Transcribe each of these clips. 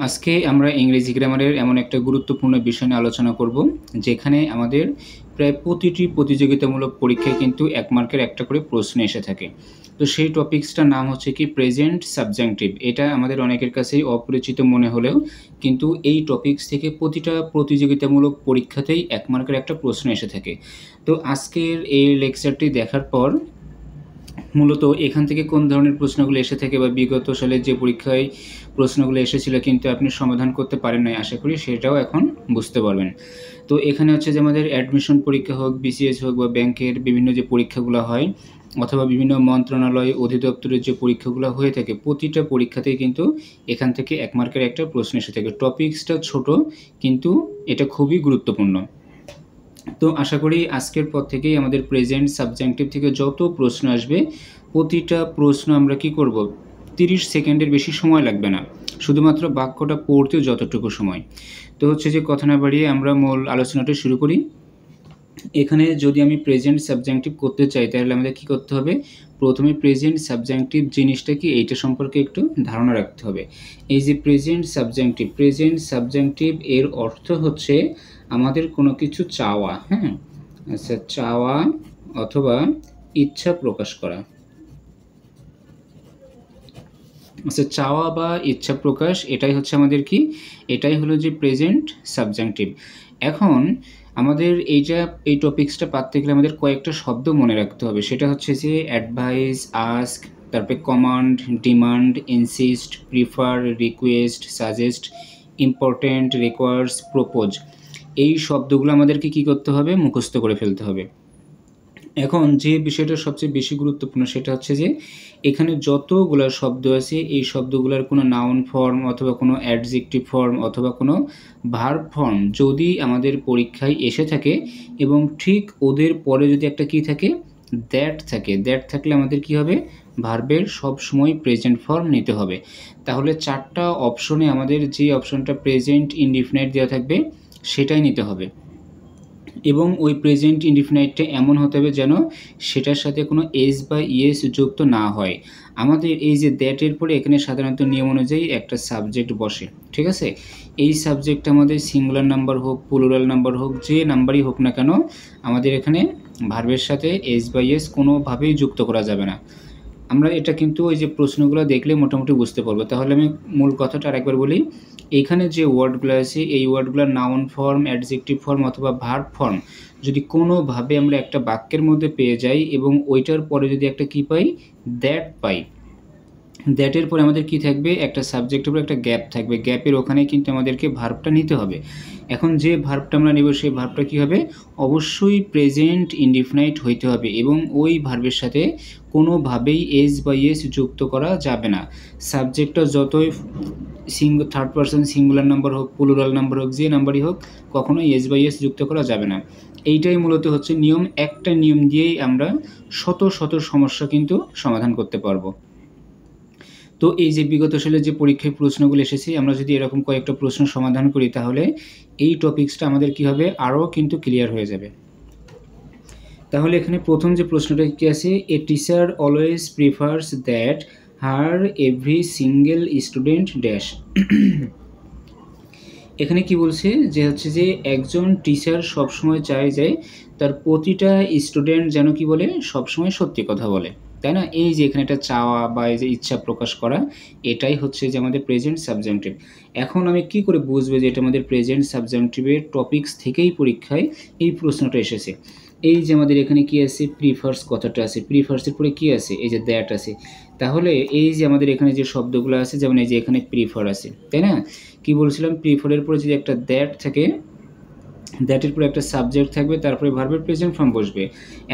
আজকে আমরা ইংরেজি গ্রামারের এমন একটা গুরুত্বপূর্ণ বিষয় নিয়ে আলোচনা করব, যেখানে আমাদের প্রায় প্রতিটি প্রতিযোগিতামূলক পরীক্ষায় কিন্তু 1 মার্কের একটা করে প্রশ্ন এসে থাকে। তো সেই টপিকসটার নাম হচ্ছে কি প্রেজেন্ট সাবজেক্টিভ। এটা আমাদের অনেকের কাছেই অপরিচিত মনে হলেও কিন্তু এই টপিকস থেকে প্রতিটা প্রতিযোগিতামূলক পরীক্ষাতেই 1 মার্কের একটা প্রশ্ন এসে থাকে। তো আজকের এই লেকচারটি দেখার পর মূলত এখান থেকে কোন ধরনের প্রশ্নগুলো এসে থাকে বা বিগত সালের যে পরীক্ষায় প্রশ্নগুলো এসেছিল কিন্তু আপনি সমাধান করতে পারেন নাই, আশা করি সেটাও এখন বুঝতে পারবেন। তো এখানে হচ্ছে যে আমাদের অ্যাডমিশন পরীক্ষা হোক, বিসিএস হোক বা ব্যাংকের বিভিন্ন যে পরীক্ষাগুলো হয় অথবা বিভিন্ন মন্ত্রণালয় অধিদপ্তরের যে পরীক্ষাগুলো হয়ে থাকে, প্রতিটা পরীক্ষাতেই কিন্তু এখান থেকে 1 মার্কের একটা প্রশ্ন এসে থাকে। টপিকসটা ছোট কিন্তু এটা খুবই গুরুত্বপূর্ণ। তো আশা করি আজকের পর থেকেই আমাদের প্রেজেন্ট সাবজেক্টিভ থেকে যত প্রশ্ন আসবে প্রতিটা প্রশ্ন আমরা কি করব, 30 সেকেন্ডের বেশি সময় লাগবে না, শুধুমাত্র বাক্যটা পড়তে যতটুকু সময়। তো হচ্ছে যে কথা না বাড়িয়ে আমরা মূল আলোচনাটা শুরু করি। এখানে যদি আমি প্রেজেন্ট সাবজেক্টিভ করতে চাই তাহলে আমাদের কি করতে হবে, প্রথমে প্রেজেন্ট সাবজেক্টিভ জিনিসটা কি এইটা সম্পর্কে একটু ধারণা রাখতে হবে। এই যে প্রেজেন্ট সাবজেক্টিভ এর অর্থ হচ্ছে আমাদের কোনো কিছু চাওয়া, হ্যাঁ, আচ্ছা, চাওয়া অথবা ইচ্ছা প্রকাশ করা। আচ্ছা, চাওয়া বা ইচ্ছা প্রকাশ, এটাই হচ্ছে আমাদের কি, এটাই হলো যে প্রেজেন্ট সাবজেক্টিভ। এখন আমাদের এই টপিক্সটা পারতে গেলে আমাদের কয়েকটা শব্দ মনে রাখতে হবে। সেটা হচ্ছে যে অ্যাডভাইস, আস্ক, তারপরে command, demand, insist, prefer, request, suggest, important, requires, propose. এই শব্দগুলো আমাদেরকে কি করতে হবে, মুখস্থ করে ফেলতে হবে। এখন যে বিষয়টা সবচেয়ে বেশি গুরুত্বপূর্ণ সেটা হচ্ছে যে এখানে যতগুলো শব্দ আছে এই শব্দগুলোর কোনো নাউন ফর্ম অথবা কোনো অ্যাডজেক্টিভ ফর্ম অথবা কোনো ভার্ব ফর্ম যদি আমাদের পরীক্ষায় এসে থাকে এবং ঠিক ওদের পরে যদি একটা কি থাকে, দ্যাট থাকে, দ্যাট থাকলে আমাদের কি হবে, ভার্বের সব সময় প্রেজেন্ট ফর্ম নিতে হবে। তাহলে 4টা অপশনে আমাদের যে অপশনটা প্রেজেন্ট ইনডিফিনাইট দেওয়া থাকবে সেটাই নিতে হবে এবং ওই প্রেজেন্ট ইনডিফিনাইটটা এমন হতে হবে যেন সেটার সাথে কোনো এস বা ইএস যুক্ত না হয়। আমাদের এই যে দ্যাটের পরে এখানে সাধারণত নিয়ম অনুযায়ী একটা সাবজেক্ট বসে, ঠিক আছে। এই সাবজেক্ট আমাদের সিঙ্গুলার নাম্বার হোক, প্লুরাল নাম্বার হোক, যে নাম্বারই হোক না কেন আমাদের এখানে ভার্বের সাথে এস বা ইএস কোনোভাবেই যুক্ত করা যাবে না। আমরা এটা কিন্তু ওই যে প্রশ্নগুলো দেখলে মোটামুটি বুঝতে পারবো। তাহলে আমি মূল কথাটা আরেকবার বলি। এখানে যে ওয়ার্ডগুলো আছে এই ওয়ার্ডগুলোর নাউন ফর্ম, অ্যাডজেক্টিভ ফর্ম অথবা ভার্ব ফর্ম যদি কোনোভাবে আমরা একটা বাক্যের মধ্যে পেয়ে যাই এবং ওইটার পরে যদি একটা কি পাই, দ্যাট পাই, দ্যাটের পরে আমাদের কি থাকবে, একটা সাবজেক্টের উপর একটা গ্যাপ থাকবে, গ্যাপের ওখানে কিন্তু আমাদেরকে ভার্বটা নিতে হবে। এখন যে ভার্বটা আমরা নেব সেই ভার্বটা কী হবে, অবশ্যই প্রেজেন্ট ইনডিফিনাইট হইতে হবে এবং ওই ভার্বের সাথে কোনোভাবেই এস বা ইএস যুক্ত করা যাবে না। সাবজেক্টটা যতই থার্ড পারসন সিঙ্গুলার নাম্বার হোক, প্লুরাল নাম্বার হোক, যে নাম্বারই হোক, কখনোই এস বা ইএস যুক্ত করা যাবে না। এইটাই মূলত হচ্ছে নিয়ম। একটা নিয়ম দিয়েই আমরা শত শত সমস্যা কিন্তু সমাধান করতে পারবো। তো এই যে বিগত সালে যে পরীক্ষায় প্রশ্নগুলো এসেছে আমরা যদি এরকম কয়েকটা প্রশ্ন সমাধান করি তাহলে এই টপিক্সটা আমাদের কি হবে, আরও কিন্তু ক্লিয়ার হয়ে যাবে। তাহলে এখানে প্রথম যে প্রশ্নটা কি আছে, a teacher always prefers that her every single student dash. এখানে কি বলছে যে হচ্ছে যে একজন টিচার সবসময় চায় যে তার প্রতিটা স্টুডেন্ট যেন কি বলে, সবসময় সত্যি কথা বলে, তাই না। এই যে এখানে একটা চাওয়া বা এই যে ইচ্ছা প্রকাশ করা, এটাই হচ্ছে যে আমাদের প্রেজেন্ট সাবজেক্টিভ। এখন আমি কি করে বুঝবো যে এটা আমাদের প্রেজেন্ট সাবজেক্টিভের টপিকস থেকেই পরীক্ষায় এই প্রশ্নটা এসেছে। এই যে আমাদের এখানে কি আছে, প্রিফার্স কথাটা আছে, প্রিফার্সের পরে কি আছে, এই যে দ্যাট আছে। তাহলে এই যে আমাদের এখানে যে শব্দগুলো আছে, যেমন এই যে এখানে প্রিফার আছে, তাই না। কি বলছিলাম, প্রিফারের পরে যদি একটা দ্যাট থাকে, দ্যাটের পরে একটা সাবজেক্ট থাকবে, তারপরে ভার্বের প্রেজেন্ট ফর্ম বসবে।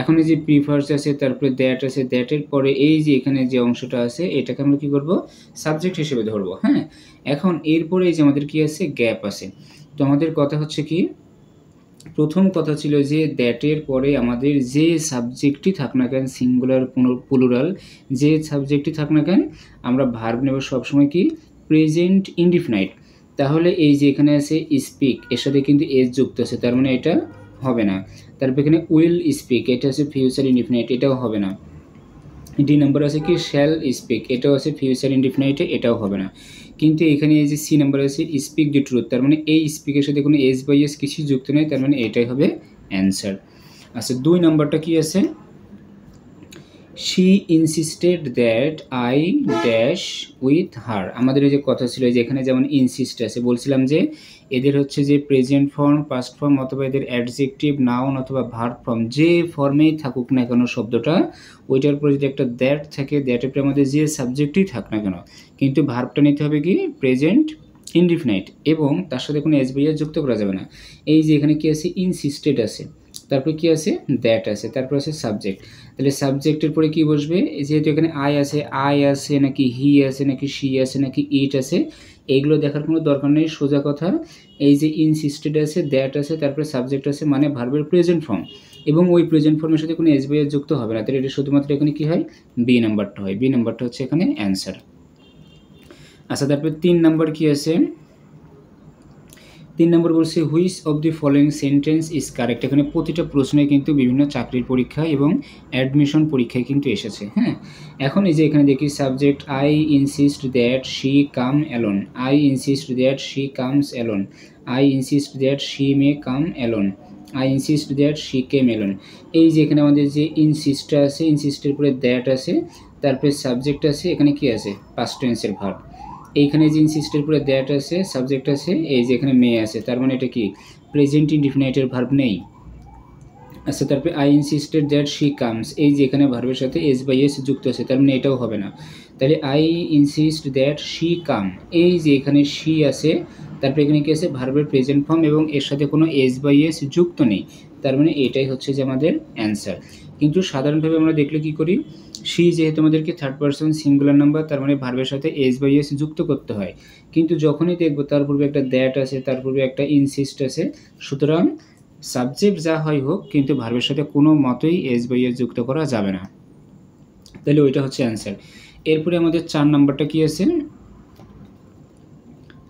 এখন এই যে প্রিফার্স আছে, তারপরে দ্যাট আছে, দ্যাটের পরে এই যে এখানে যে অংশটা আছে এটাকে আমরা কি করব, সাবজেক্ট হিসেবে ধরবো, হ্যাঁ। এখন এরপরে এই যে আমাদের কি আছে, গ্যাপ আছে। তো আমাদের কথা হচ্ছে কি, প্রথম কথা ছিল যে দ্যাটের পরে আমাদের যে সাবজেক্টই থাক না কেন, সিঙ্গুলার প্লুরাল যে সাবজেক্টই থাক না কেন, আমরা ভার্ব নেব সবসময় কি, প্রেজেন্ট ইনডিফিনাইট। তাহলে এই যে এখানে আছে স্পিক, এর সাথে কিন্তু এস যুক্ত আছে, তার মানে এটা হবে না। তারপর এখানে উইল স্পিক, এটা আছে ফিউচার ইনডিফিনাইট, এটাও হবে না। ডি নাম্বার আছে কি শ্যাল স্পিক, এটাও আছে ফিউচার ইনডিফিনাইটে, এটাও হবে না। কিন্তু এখানে এই যে সি নাম্বার আছে স্পিক দি ট্রুথ, তার মানে এই স্পিকের সাথে কোনো এস বাই এস কিছু যুক্ত নেই, তার মানে এটাই হবে অ্যান্সার। আচ্ছা 2 নাম্বারটা কি আছে, she insisted that I dash with her। আমাদের এই যে কথা ছিল যে এখানে যেমন ইনসিস্ট আছে, বলছিলাম যে এদের হচ্ছে যে প্রেজেন্ট ফর্ম, পাস্ট ফর্ম অথবা এদের অ্যাডজেক্টিভ, নাউন অথবা ভার্ব ফর্ম যে ফর্মেই থাকুক না কেন শব্দটা, ওইটার পরে যদি একটা দ্যাট থাকে, দ্যাটের পরে আমাদের যে সাবজেক্টই থাক না কেন, কিন্তু ভার্বটা নিতে হবে কি প্রেজেন্ট ইনডিফিনাইট, এবং তার সাথে কোনো এস বাই এস যুক্ত করা যাবে না। এই যে এখানে কি আছে ইনসিস্টেড আছে, তারপরে কি আছে দ্যাট আছে, তারপর আছে সাবজেক্ট। তাহলে সাবজেক্টের পরে কি বসবে, যেহেতু এখানে আই আছে নাকি হি আছে নাকি শি আছে নাকি ইট আছে, এইগুলো দেখার কোনো দরকার নেই, সোজা কথা। এই যে ইনসিস্টেড আছে, দ্যাট আছে, তারপরে সাবজেক্ট আছে, মানে ভার্বের প্রেজেন্ট ফর্ম, এবং ওই প্রেজেন্ট ফর্মের সাথে কোনো এস বাই এস যুক্ত হবে না, তাহলে এটা শুধুমাত্র এখানে কি হয় বি নাম্বারটা হয়, বি নাম্বারটা হচ্ছে এখানে অ্যান্সার। আচ্ছা তারপরে 3 নাম্বার কি আছে, 3 নম্বর বলছে which of the following sentence is correct. এখানে প্রতিটা প্রশ্নে কিন্তু বিভিন্ন চাকরির পরীক্ষা এবং অ্যাডমিশন পরীক্ষায় কিন্তু এসেছে। হ্যাঁ, এখন এই যে এখানে দেখি subject I insist that she come alone, I insist that she comes alone, I insist that she may come alone, I insist that she came alone. এই যে এখানে আমাদের যে ইনসিস্টটা আছে, ইনসিস্টের পরে দ্যাট আছে, তারপরে সাবজেক্ট আছে, এখানে কি আছে পাস্ট টেন্সের ভার্ব, এইখানে যে ইনসিস্টের পরে দ্যাট আছে, সাবজেক্ট আছে, এই যে এখানে মে আছে, তার মানে এটা কি প্রেজেন্ট ইনডিফিনাইটের ভার্ব নেই। আচ্ছা তারপরে I insisted that she comes, এই যে এখানে ভার্বের সাথে এস বাই এস যুক্ত আছে, তার মানে এটাও হবে না। তাহলে আই ইনসিস্ট দ্যাট শি কাম, এই যে এখানে শি আছে, তারপরে এখানে কি আছে ভার্বের প্রেজেন্ট ফর্ম এবং এর সাথে কোনো এস বাই এস যুক্ত নেই, তার মানে এটাই হচ্ছে যে আমাদের অ্যান্সার। কিন্তু সাধারণভাবে আমরা দেখলে কি করি, শি যেহেতু আমাদেরকে থার্ড পারসন সিঙ্গুলার নাম্বার, তার মানে ভার্বের সাথে এস বাই এস যুক্ত করতে হয়, কিন্তু যখনই দেখবো তার পূর্বে একটা দ্যাট আছে, তার পূর্বে একটা ইনসিস্ট আছে, সুতরাং সাবজেক্ট যা হয় হোক কিন্তু ভার্বের সাথে কোনো মতেই এস বাই এস যুক্ত করা যাবে না, তাহলে ওইটা হচ্ছে অ্যান্সার। এরপরে আমাদের 4 নাম্বারটা কি আছে,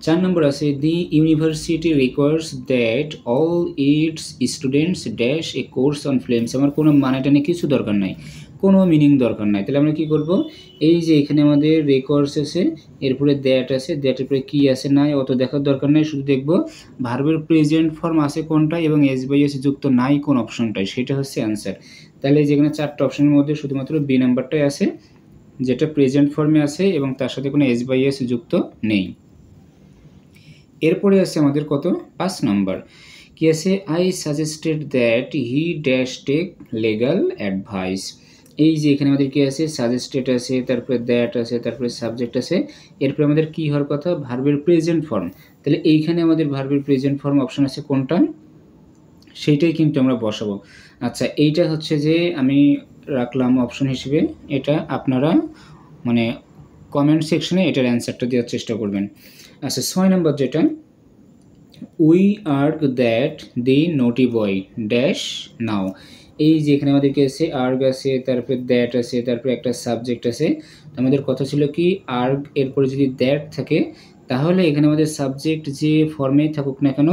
4 নম্বর আছে the university requires that all it's students dash a course on films. আমার কোনো মানেটা নিয়ে কিছু দরকার নাই, কোনো মিনিং দরকার নাই, তাহলে আমরা কি করব, এই যে এখানে আমাদের রিকোয়ার্স আছে, এরপরে দ্যাট আছে, দ্যাটের পরে কি আছে নাই অত দেখার দরকার নাই, শুধু দেখব ভার্বের প্রেজেন্ট ফর্ম আছে কোনটা এবং এস বাই এস যুক্ত নাই কোন অপশনটাই, সেটা হচ্ছে অ্যান্সার। তাহলে যেখানে 4টা অপশনের মধ্যে শুধুমাত্র বি নাম্বারটাই আছে, যেটা প্রেজেন্ট ফর্মে আছে এবং তার সাথে কোনো এস বাই এস যুক্ত নেই। এরপরে আছে আমাদের কত 5 নাম্বার কি আছে, I suggested that he dash take legal advice. এই যে এখানে আমাদের কি আছে সাজেস্টেড আছে, তারপরে দ্যাট আছে, তারপরে সাবজেক্ট আছে, এরপরে আমাদের কি হওয়ার কথা ভার্বের প্রেজেন্ট ফর্ম, তাহলে এইখানে আমাদের ভার্বের প্রেজেন্ট ফর্ম অপশন আছে কোনটা, সেইটাই কিন্তু আমরা বসাবো। আচ্ছা এইটা হচ্ছে যে আমি রাখলাম অপশন হিসেবে, এটা আপনারা মানে কমেন্ট সেকশনে এটার অ্যান্সারটা দেওয়ার চেষ্টা করবেন। আচ্ছা 6 নম্বর যেটা, we urge that the naughty boy dash now. এই যে এখানে আমাদেরকে আছে আর্গ আছে, তারপরে দ্যাট আছে, তারপরে একটা সাবজেক্ট আছে, আমাদের কথা ছিল কি আর্গ এরপরে যদি দ্যাট থাকে তাহলে এখানে আমাদের সাবজেক্ট যে ফর্মেই থাকুক না কেন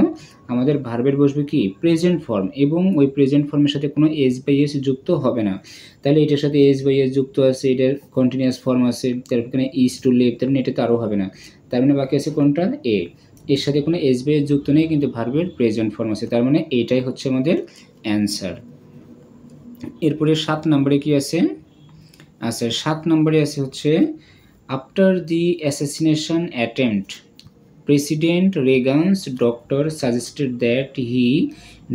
আমাদের ভার্বের বসবে কি প্রেজেন্ট ফর্ম, এবং ওই প্রেজেন্ট ফর্মের সাথে কোনো এস বাই এস যুক্ত হবে না, তাহলে এটার সাথে এস বাই এস যুক্ত আছে, এটার কন্টিনিউয়াস ফর্ম আছে, তারপর এখানে ইজ টু লিভ, তার মানে এটা তো আরও হবে না, তার মানে বাকি আছে কোনটা এ, এর সাথে কোনো এস বাই এস যুক্ত নেই কিন্তু ভার্বের প্রেজেন্ট ফর্ম আছে, তার মানে এইটাই হচ্ছে আমাদের অ্যান্সার। এরপরে 7 নম্বরে কি আছে, আচ্ছা 7 নম্বরে আছে হচ্ছে after the assassination attempt president Reagan's doctor suggested that he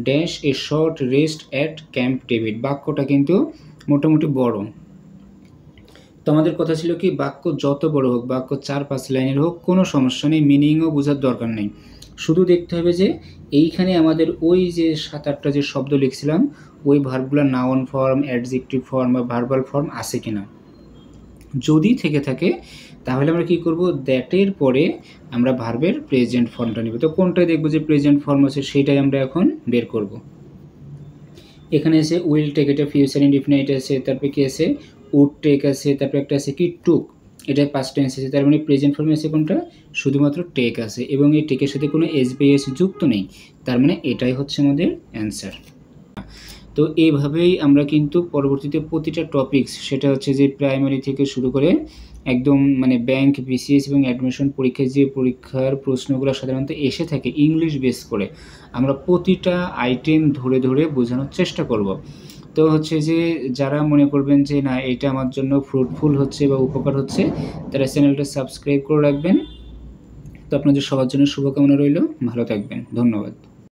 dash a short rest at Camp David. বাক্যটা কিন্তু মোটামুটি বড়, তো আমাদের কথা ছিল কি বাক্য যত বড় হোক, বাক্য 4-5 লাইনের হোক কোনো সমস্যা নেই, মিনিংও বোঝার দরকার নেই, শুধু দেখতে হবে যে এইখানে আমাদের ওই যে 7-8টা যে শব্দ লিখছিলাম ওই ভার্বগুলোর নাউন ফর্ম, অ্যাডজেক্টিভ ফর্ম বা ভার্বাল ফর্ম আছে কিনা, যদি থেকে থাকে তাহলে আমরা কি করব দ্যাটের পরে আমরা ভার্বের প্রেজেন্ট ফর্মটা নেব, তো কোনটাই দেখব যে প্রেজেন্ট ফর্ম আছে সেটাই আমরা এখন বের করব। এখানে আছে উইল টেক, এটা ফিউচার ইনডিফিনাইট আছে, তারপরে কি আছে উড টেক আছে, তারপরে একটা আছে কি টুক, এটা পাস্ট টেন্স আছে, তার মানে প্রেজেন্ট ফর্মে আছে কোনটা শুধুমাত্র টেক আছে এবং এই টেকের সাথে কোনো এস বাই এস যুক্ত নেই, তার মানে এটাই হচ্ছে আমাদের অ্যান্সার। তো এইভাবেই আমরা কিন্তু পরবর্তীতে প্রতিটা টপিকস সেটা হচ্ছে যে প্রাইমারি থেকে শুরু করে একদম মানে ব্যাংক, বিসিএস এবং অ্যাডমিশন পরীক্ষায় যে পরীক্ষার প্রশ্নগুলো সাধারণত এসে থাকে ইংলিশ বেস করে, আমরা প্রতিটা আইটেম ধরে ধরে বোঝানোর চেষ্টা করব। তো হচ্ছে যে যারা মনে করবেন যে না এটা আমার জন্য ফ্রুটফুল হচ্ছে বা উপকার হচ্ছে, তারা চ্যানেলটা সাবস্ক্রাইব করে রাখবেন। তো আপনাদের সবার জন্য শুভকামনা রইল, ভালো থাকবেন, ধন্যবাদ।